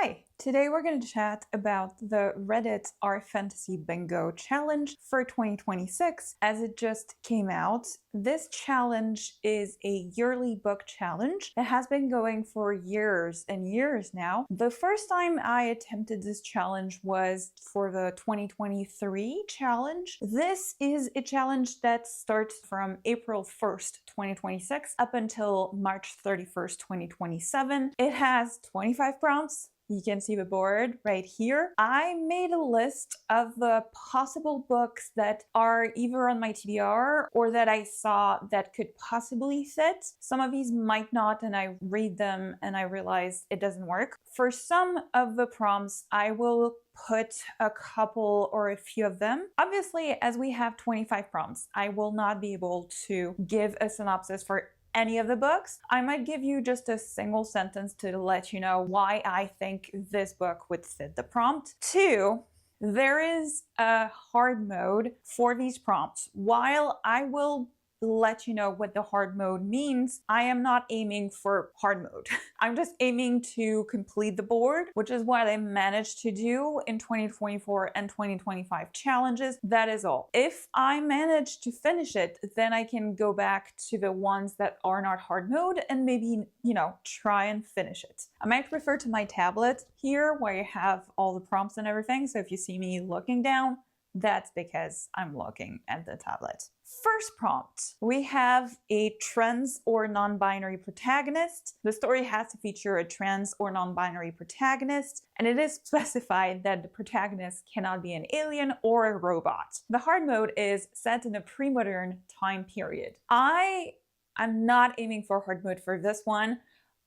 Hi, today we're going to chat about the Reddit Our Fantasy Bingo Challenge for 2026 as it just came out. This challenge is a yearly book challenge that has been going for years and years now. The first time I attempted this challenge was for the 2023 challenge. This is a challenge that starts from April 1st, 2026 up until March 31st, 2027. It has 25 prompts. You can see the board right here. I made a list of the possible books that are either on my TBR or that I saw that could possibly fit. Some of these might not, and I read them and I realize it doesn't work. For some of the prompts, I will put a couple or a few of them. Obviously, as we have 25 prompts, I will not be able to give a synopsis for any of the books. I might give you just a single sentence to let you know why I think this book would fit the prompt. 2, there is a hard mode for these prompts. While I will let you know what the hard mode means, I am not aiming for hard mode. I'm just aiming to complete the board, which is what I managed to do in 2024 and 2025 challenges. That is all. If I manage to finish it, then I can go back to the ones that are not hard mode and maybe, try and finish it. I might refer to my tablet here where I have all the prompts and everything. So if you see me looking down, that's because I'm looking at the tablet. First prompt, we have a trans or non-binary protagonist. The story has to feature a trans or non-binary protagonist, and it is specified that the protagonist cannot be an alien or a robot. The hard mode is set in a pre-modern time period. I am not aiming for hard mode for this one.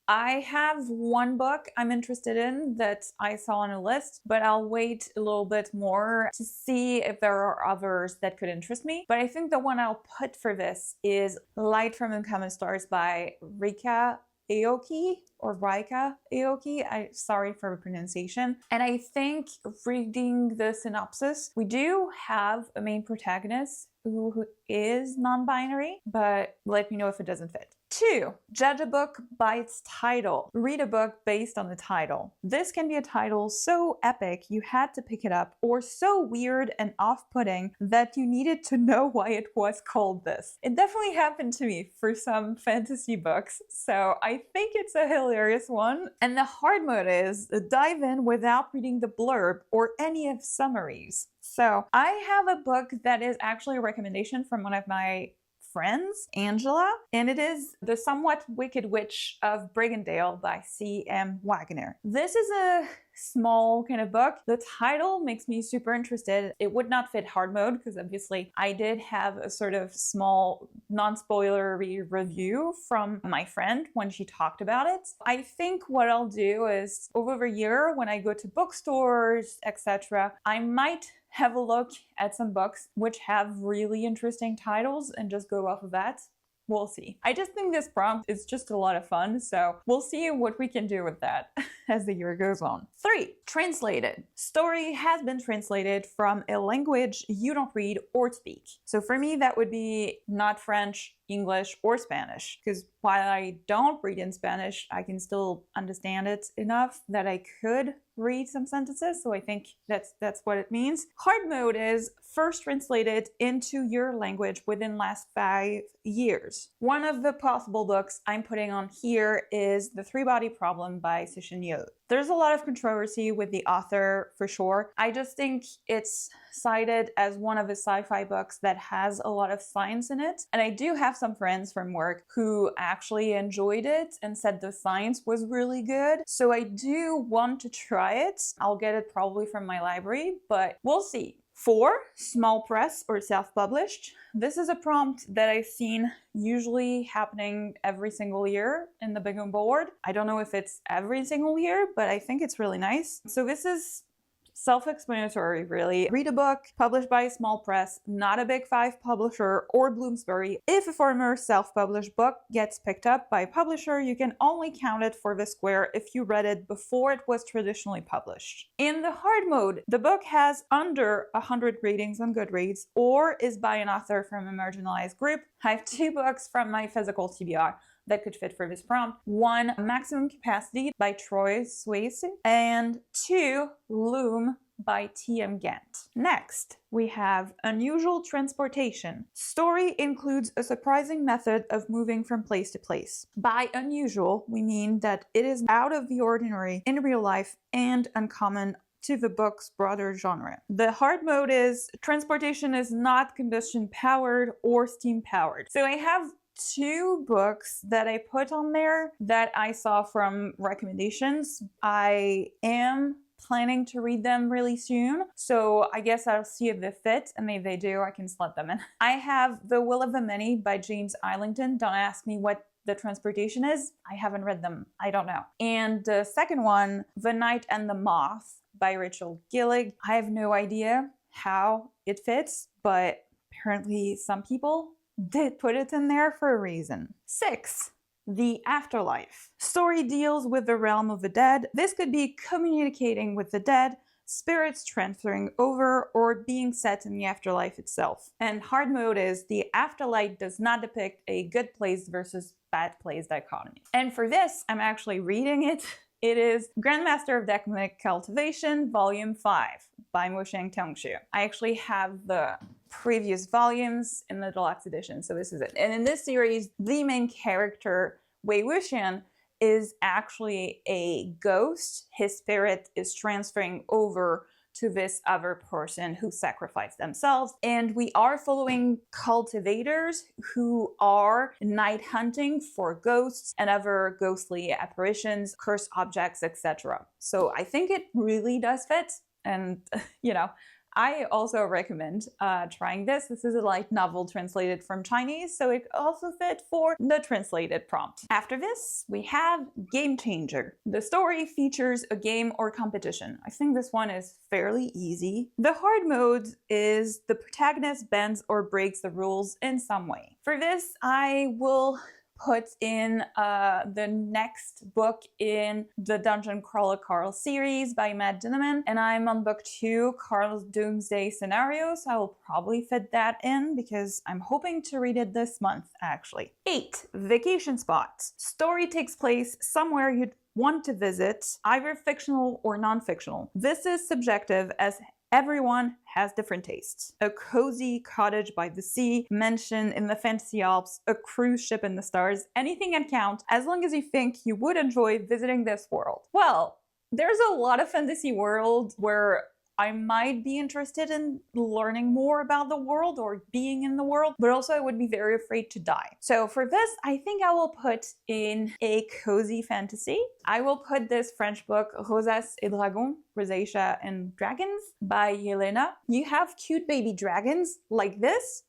I have one book I'm interested in that I saw on a list, but I'll wait a little bit more to see if there are others that could interest me. But I think the one I'll put for this is Light from Uncommon Stars by Rika Aoki or Rika Aoki. Sorry for the pronunciation. And I think reading the synopsis, we do have a main protagonist who is non-binary, but let me know if it doesn't fit. 2, judge a book by its title. Read a book based on the title. This can be a title so epic you had to pick it up, or so weird and off-putting that you needed to know why it was called this. It definitely happened to me for some fantasy books, so I think it's a hilarious one. And the hard mode is dive in without reading the blurb or any of summaries. So I have a book that is actually a recommendation from one of my friends, Angela, and it is The Somewhat Wicked Witch of Brigandale by C.M. Wagner. This is a small kind of book. The title makes me super interested. It would not fit hard mode because obviously I did have a sort of small non-spoilery review from my friend when she talked about it. I think what I'll do is over the year when I go to bookstores, etc., I might have a look at some books which have really interesting titles and just go off of that. We'll see. I just think this prompt is just a lot of fun, so we'll see what we can do with that as the year goes on. 3, translated. Story has been translated from a language you don't read or speak. So for me, that would be not French, English, or Spanish, because while I don't read in Spanish, I can still understand it enough that I could read some sentences, so I think that's what it means. Hard mode is first translated into your language within last 5 years. One of the possible books I'm putting on here is The Three-Body Problem by Cixin Liu. There's a lot of controversy with the author for sure. I just think it's cited as one of the sci-fi books that has a lot of science in it. And I do have some friends from work who actually enjoyed it and said the science was really good. So I do want to try it. I'll get it probably from my library, but we'll see. 4, small press or self-published. This is a prompt that I've seen usually happening every single year in the Bingo board. I don't know if it's every single year, but I think it's really nice. So this is self-explanatory, really. Read a book published by a small press, not a Big Five publisher or Bloomsbury. If a former self-published book gets picked up by a publisher, you can only count it for the square if you read it before it was traditionally published. In the hard mode, the book has under 100 ratings on Goodreads or is by an author from a marginalized group. I have 2 books from my physical TBR. that could fit for this prompt. 1, Maximum Capacity by Troy Swayze, and 2, Loom by T.M. Gant. Next, we have Unusual Transportation. Story includes a surprising method of moving from place to place. By unusual, we mean that it is out of the ordinary in real life and uncommon to the book's broader genre. The hard mode is transportation is not combustion powered or steam powered. So I have 2 books that I put on there that I saw from recommendations. I am planning to read them really soon, so I guess I'll see if they fit, and if they do, I can slot them in. I have The Will of the Many by James Islington. Don't ask me what the transportation is. I haven't read them. I don't know. And the second one, The Night and the Moth by Rachel Gillig. I have no idea how it fits, but apparently some people did put it in there for a reason. 6. The Afterlife. Story deals with the realm of the dead. This could be communicating with the dead, spirits transferring over, or being set in the afterlife itself. And hard mode is the afterlife does not depict a good place versus bad place dichotomy. And for this, I'm actually reading it. It is Grandmaster of Demonic Cultivation, Volume 5 by Mosheng Tongshu. I actually have the previous volumes in the deluxe edition, so this is it. And in this series, the main character, Wei Wuxian, is actually a ghost. His spirit is transferring over to this other person who sacrificed themselves. And we are following cultivators who are night hunting for ghosts and other ghostly apparitions, cursed objects, etc. So I think it really does fit. And, you know, I also recommend trying this. This is a light novel translated from Chinese, so it also fit for the translated prompt. After this, we have Game Changer. The story features a game or competition. I think this one is fairly easy. The hard mode is the protagonist bends or breaks the rules in some way. For this, I will put in the next book in the Dungeon Crawler Carl series by Matt Dinneman, and I'm on book 2, Carl's Doomsday Scenarios. I will probably fit that in because I'm hoping to read it this month, actually. 8. Vacation Spots. Story takes place somewhere you'd want to visit, either fictional or non-fictional. This is subjective as everyone has different tastes. A cozy cottage by the sea, mentioned in the Fantasy Alps, a cruise ship in the stars, anything can count as long as you think you would enjoy visiting this world. Well, there's a lot of fantasy worlds where I might be interested in learning more about the world or being in the world, but also I would be very afraid to die. So for this, I think I will put in a cozy fantasy. I will put this French book, Rosas et Dragons, Rosacea and Dragons by Yelena. You have cute baby dragons like this?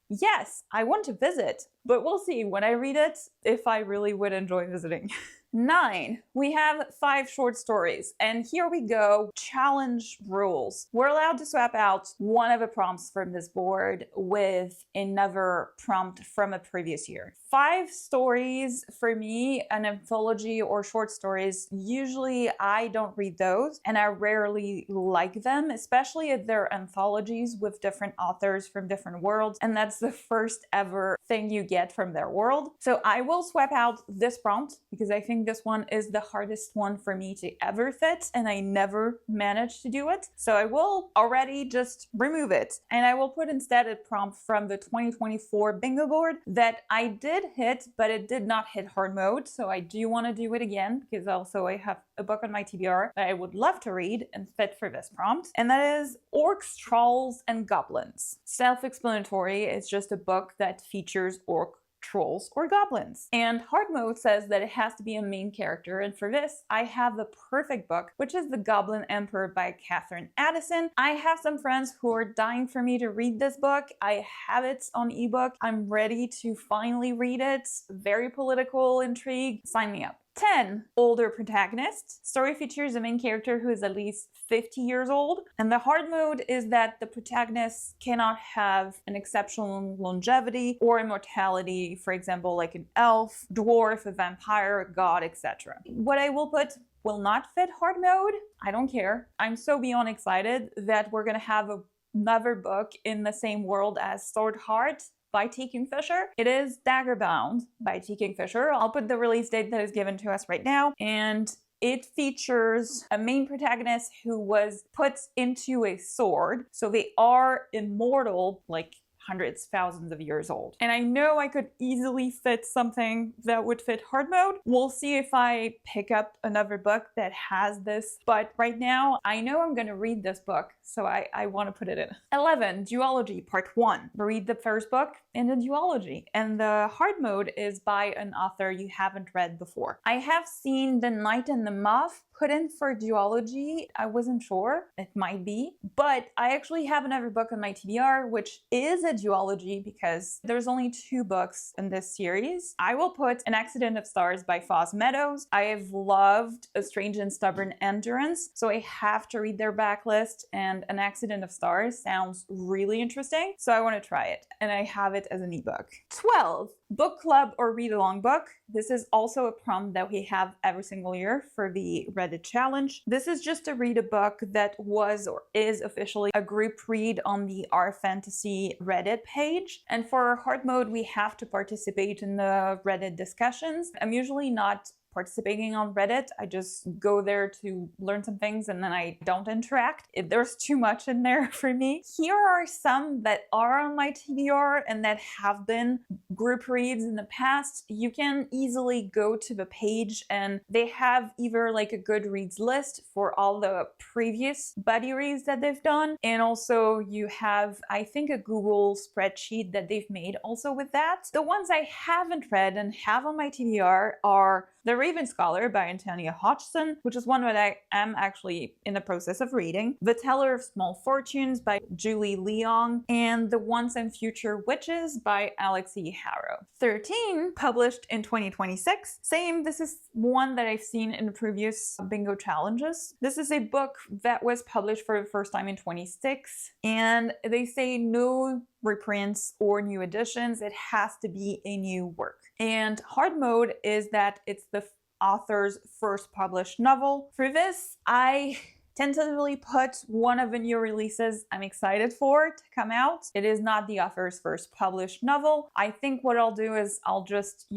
Yes, I want to visit, but we'll see when I read it if I really would enjoy visiting. 9. We have 5 short stories, and here we go. Challenge rules. We're allowed to swap out one of the prompts from this board with another prompt from a previous year. 5 stories for me, an anthology or short stories, usually I don't read those, and I rarely like them, especially if they're anthologies with different authors from different worlds, and that's the first ever thing you get from their world. So I will swap out this prompt because I think this one is the hardest one for me to ever fit, and I never managed to do it. So I will already just remove it, and I will put instead a prompt from the 2024 bingo board that I did hit, but it did not hit hard mode. So I do want to do it again because also I have a book on my TBR that I would love to read and fit for this prompt, and that is Orcs, Trolls, and Goblins. Self-explanatory, it's just a book that features orc, trolls, or goblins. And hard mode says that it has to be a main character, and for this I have the perfect book, which is The Goblin Emperor by Catherine Addison. I have some friends who are dying for me to read this book. I have it on ebook. I'm ready to finally read it. Very political intrigue. Sign me up. 10. Older protagonist. Story features a main character who is at least 50 years old. And the hard mode is that the protagonist cannot have an exceptional longevity or immortality, for example, like an elf, dwarf, a vampire, a god, etc. What I will put will not fit hard mode. I don't care. I'm so beyond excited that we're gonna have another book in the same world as Sword Heart by T. Kingfisher. It is Daggerbound by T. Kingfisher. I'll put the release date that is given to us right now. And it features a main protagonist who was put into a sword. So they are immortal, like hundreds, thousands of years old. And I know I could easily fit something that would fit hard mode. We'll see if I pick up another book that has this, but right now I know I'm gonna read this book, so I want to put it in. 11, Duology Part 1. Read the first book in the duology, and the hard mode is by an author you haven't read before. I have seen The Knight and the Moth put in for duology. I wasn't sure, it might be, but I actually have another book on my TBR which is a duology because there's only 2 books in this series. I will put An Accident of Stars by Foz Meadows. I have loved A Strange and Stubborn Endurance, so I have to read their backlist, and An Accident of Stars sounds really interesting, so I want to try it, and I have it as an ebook. 12, Book Club or Read Along Book. This is also a prompt that we have every single year for the Reddit challenge. This is just to read a book that was or is officially a group read on the Our Fantasy Reddit page. And for hard mode, we have to participate in the Reddit discussions. I'm usually not participating on Reddit. I just go there to learn some things and then I don't interact. There's too much in there for me. Here are some that are on my TBR and that have been group reads in the past. You can easily go to the page and they have either like a Goodreads list for all the previous buddy reads that they've done, and also you have, I think, a Google spreadsheet that they've made also with that. The ones I haven't read and have on my TBR are The Raven Scholar by Antonia Hodgson, which is one that I am actually in the process of reading, The Teller of Small Fortunes by Julie Leong, and The Once and Future Witches by Alex E. Harrow. 13, published in 2026. Same, this is one that I've seen in previous bingo challenges. This is a book that was published for the first time in 26, and they say no reprints or new editions. It has to be a new work. And hard mode is that it's the author's first published novel. For this, I tentatively put one of the new releases I'm excited for to come out. It is not the author's first published novel. I think what I'll do is I'll just,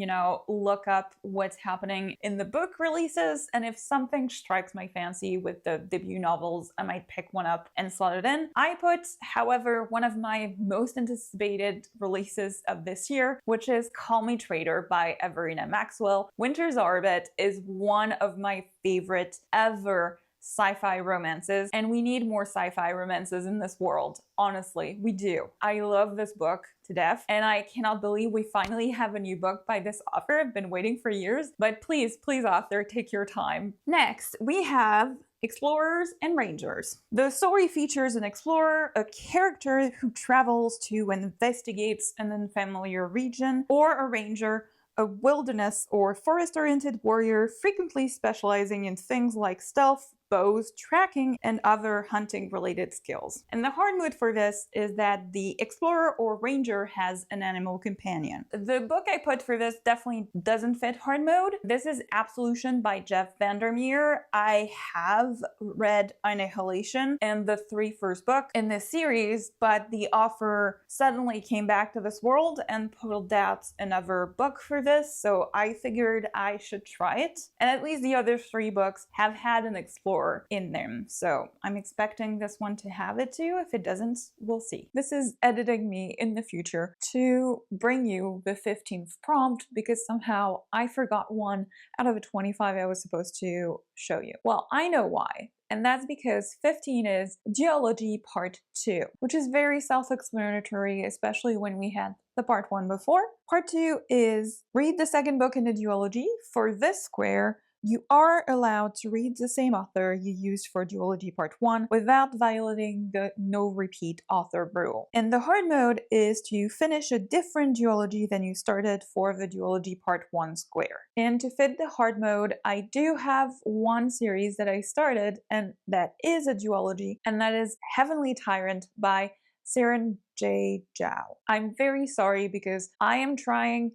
look up what's happening in the book releases, and if something strikes my fancy with the debut novels, I might pick one up and slot it in. I put, however, one of my most anticipated releases of this year, which is Call Me Traitor by Everina Maxwell. Winter's Orbit is one of my favorite ever sci-fi romances, and we need more sci-fi romances in this world. Honestly, we do. I love this book to death, and I cannot believe we finally have a new book by this author. I've been waiting for years, but please, author, take your time. Next, we have Explorers and Rangers. The story features an explorer, a character who travels to and investigates an unfamiliar region, or a ranger, a wilderness or forest-oriented warrior frequently specializing in things like stealth, bows, tracking, and other hunting-related skills. And the hard mode for this is that the explorer or ranger has an animal companion. The book I put for this definitely doesn't fit hard mode. This is Absolution by Jeff Vandermeer. I have read Annihilation and the 3 first books in this series, but the author suddenly came back to this world and pulled out another book for this, so I figured I should try it. And at least the other 3 books have had an explorer in them, so I'm expecting this one to have it too. If it doesn't, we'll see. This is editing me in the future to bring you the 15th prompt because somehow I forgot one out of the 25 I was supposed to show you. Well, I know why. And that's because 15 is Geology Part 2, which is very self-explanatory, especially when we had the Part 1 before. Part 2 is read the second book in the duology. For this square, you are allowed to read the same author you used for Duology Part 1 without violating the no repeat author rule. And the hard mode is to finish a different duology than you started for the Duology Part 1 square. And to fit the hard mode, I do have one series that I started and that is a duology, and that is Heavenly Tyrant by Saren J. Zhao. I'm very sorry because I am trying,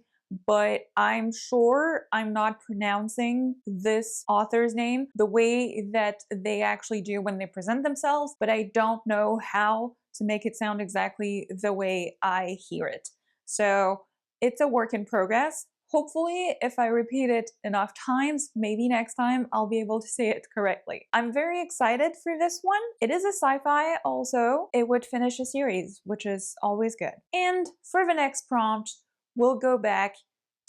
but I'm sure I'm not pronouncing this author's name the way that they actually do when they present themselves, but I don't know how to make it sound exactly the way I hear it. So it's a work in progress. Hopefully, if I repeat it enough times, maybe next time I'll be able to say it correctly. I'm very excited for this one. It is a sci-fi also. It would finish a series, which is always good. And for the next prompt, we'll go back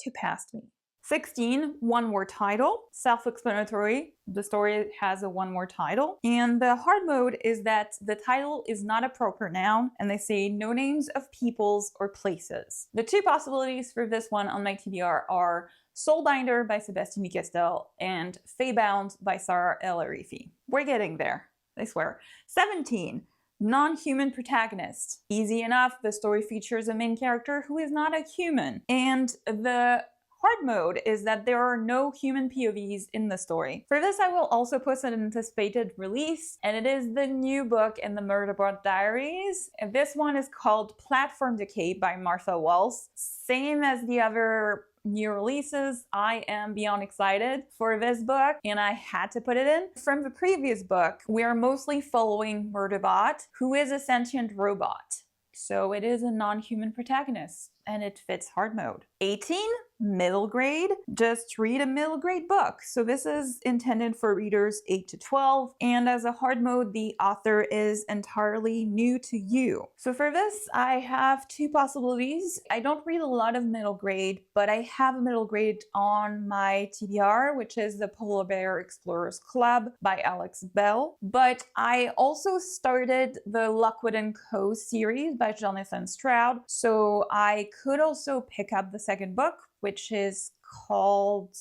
to Past Me. 16, one-word title, self-explanatory. The story has a one-word title. And the hard mode is that the title is not a proper noun, and they say no names of peoples or places. The two possibilities for this one on my TBR are Soulbinder by Sebastian Castel and Feybound by Sarah El Arifi. We're getting there, I swear. 17, non-human protagonist. Easy enough, the story features a main character who is not a human. And the hard mode is that there are no human POVs in the story. For this, I will also post an anticipated release, and it is the new book in the Murderbot Diaries. And this one is called Platform Decay by Martha Wells. Same as the other new releases, I am beyond excited for this book, and I had to put it in. From the previous book, we are mostly following Murderbot, who is a sentient robot. So it is a non-human protagonist, and it fits hard mode. 18, middle grade. Just read a middle grade book. So this is intended for readers 8 to 12, and as a hard mode, the author is entirely new to you. So for this, I have two possibilities. I don't read a lot of middle grade, but I have a middle grade on my TBR, which is the Polar Bear Explorers Club by Alex Bell. But I also started the Lockwood & Co. series by Jonathan Stroud, so I could also pick up the second book, which is called,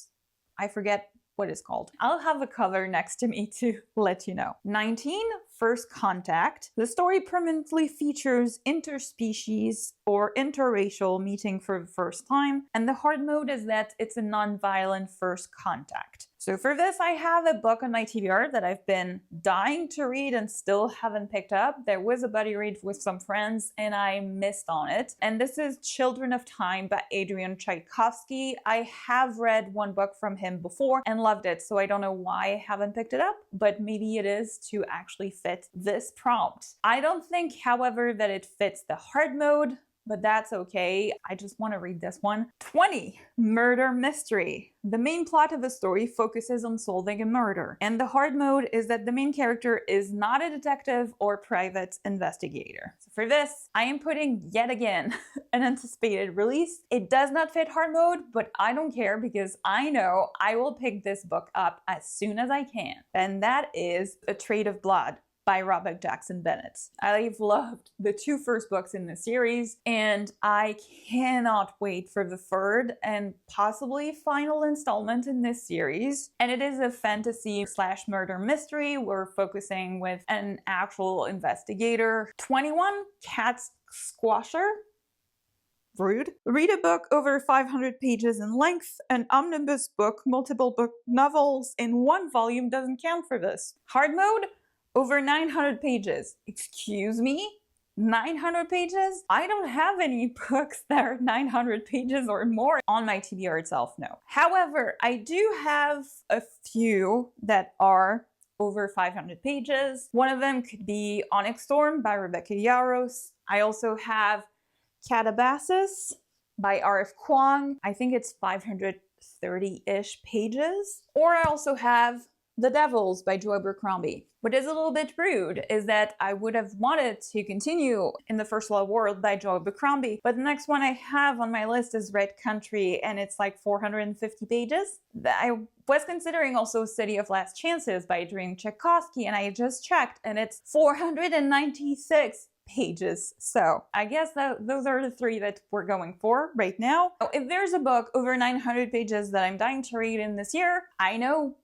I forget what it's called. I'll have a cover next to me to let you know. 19, First Contact. The story permanently features interspecies or interracial meeting for the first time, and the hard mode is that it's a non-violent first contact. So for this, I have a book on my TBR that I've been dying to read and still haven't picked up. There was a buddy read with some friends and I missed on it. And this is Children of Time by Adrian Tchaikovsky. I have read one book from him before and loved it, so I don't know why I haven't picked it up, but maybe it is to actually fit this prompt. I don't think, however, that it fits the hard mode, but that's okay. I just want to read this one. 20, Murder Mystery. The main plot of the story focuses on solving a murder, and the hard mode is that the main character is not a detective or private investigator. So for this, I am putting yet again an anticipated release. It does not fit hard mode, but I don't care because I know I will pick this book up as soon as I can. And that is A Trade of Blood by Robert Jackson Bennett. I've loved the two first books in the series, and I cannot wait for the third and possibly final installment in this series. And it is a fantasy / murder mystery. We're focusing with an actual investigator. 21, Cat Squasher. Rude. Read a book over 500 pages in length. An omnibus book, multiple book novels in one volume doesn't count for this. Hard mode? Over 900 pages. Excuse me? 900 pages? I don't have any books that are 900 pages or more on my TBR itself, no. However, I do have a few that are over 500 pages. One of them could be Onyx Storm by Rebecca Yaros. I also have Catabasis by R.F. Kuang. I think it's 530-ish pages. Or I also have The Devils by Joe Abercrombie. What is a little bit rude is that I would have wanted to continue in the First Law World by Joe Abercrombie, but the next one I have on my list is Red Country, and it's like 450 pages. I was considering also City of Last Chances by Adrian Tchaikovsky, and I just checked, and it's 496 pages. So I guess those are the three that we're going for right now. If there's a book over 900 pages that I'm dying to read in this year, I know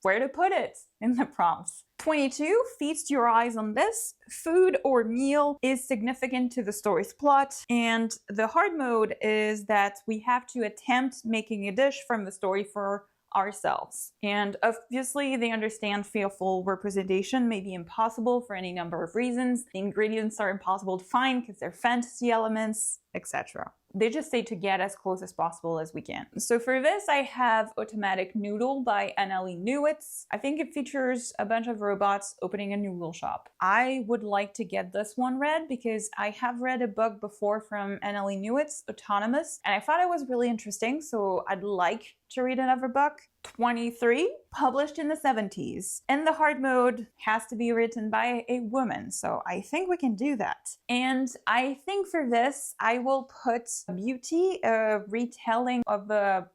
where to put it in the prompts. 22, feast your eyes on this. Food or meal is significant to the story's plot, and the hard mode is that we have to attempt making a dish from the story for ourselves. And obviously they understand faithful representation may be impossible for any number of reasons. The ingredients are impossible to find because they're fantasy elements, etc. They just say to get as close as possible as we can. So for this, I have Automatic Noodle by Annalie Newitz. I think it features a bunch of robots opening a noodle shop. I would like to get this one read because I have read a book before from Annalie Newitz, Autonomous, and I thought it was really interesting, so I'd like to read another book. 23, published in the 70s. And the hard mode has to be written by a woman, so I think we can do that. And I think for this, I will put Beauty, a retelling of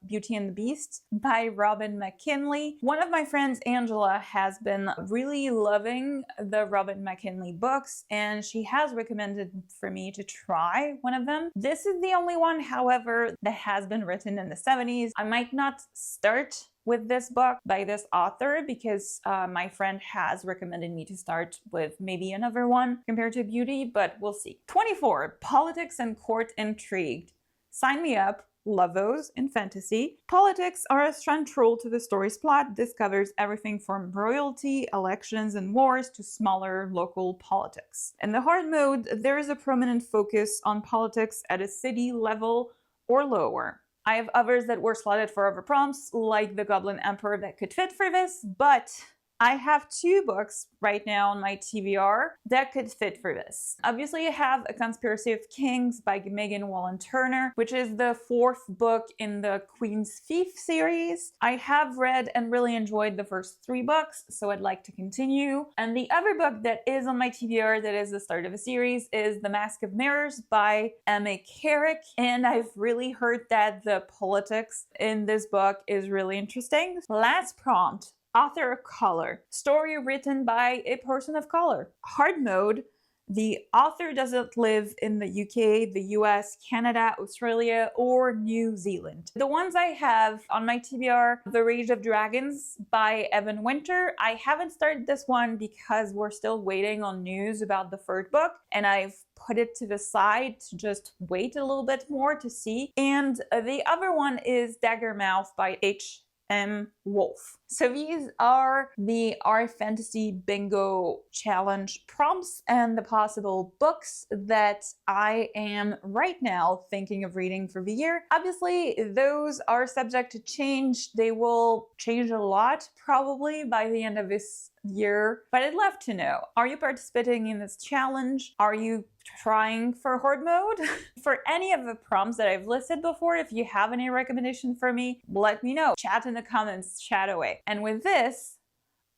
Beauty and the Beast by Robin McKinley. One of my friends, Angela, has been really loving the Robin McKinley books, and she has recommended for me to try one of them. This is the only one, however, that has been written in the 70s. I might not start with this book by this author because my friend has recommended me to start with maybe another one compared to Beauty, but we'll see. 24, Politics and Court Intrigue. Sign me up. Love those in fantasy. Politics are central to the story's plot. This covers everything from royalty, elections, and wars to smaller local politics. In the hard mode, there is a prominent focus on politics at a city level or lower. I have others that were slotted for other prompts, like The Goblin Emperor, that could fit for this, but I have 2 books right now on my TBR that could fit for this. Obviously, I have A Conspiracy of Kings by Megan Wallen-Turner, which is the 4th book in the Queen's Thief series. I have read and really enjoyed the first 3 books, so I'd like to continue. And the other book that is on my TBR that is the start of a series is The Mask of Mirrors by Emma Carrick, and I've really heard that the politics in this book is really interesting. Last prompt. Author of color. Story written by a person of color. Hard mode. The author doesn't live in the UK, the US, Canada, Australia, or New Zealand. The ones I have on my TBR, The Rage of Dragons by Evan Winter. I haven't started this one because we're still waiting on news about the 3rd book, and I've put it to the side to just wait a little bit more to see. And the other one is Daggermouth by H.M. Wolf. So these are the Our Fantasy Bingo Challenge prompts and the possible books that I am right now thinking of reading for the year. Obviously, those are subject to change. They will change a lot probably by the end of this year, but I'd love to know. Are you participating in this challenge? Are you trying for horde mode? For any of the prompts that I've listed before, if you have any recommendation for me, let me know. Chat in the comments, chat away. And with this,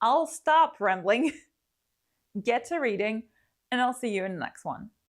I'll stop rambling, get to reading, and I'll see you in the next one.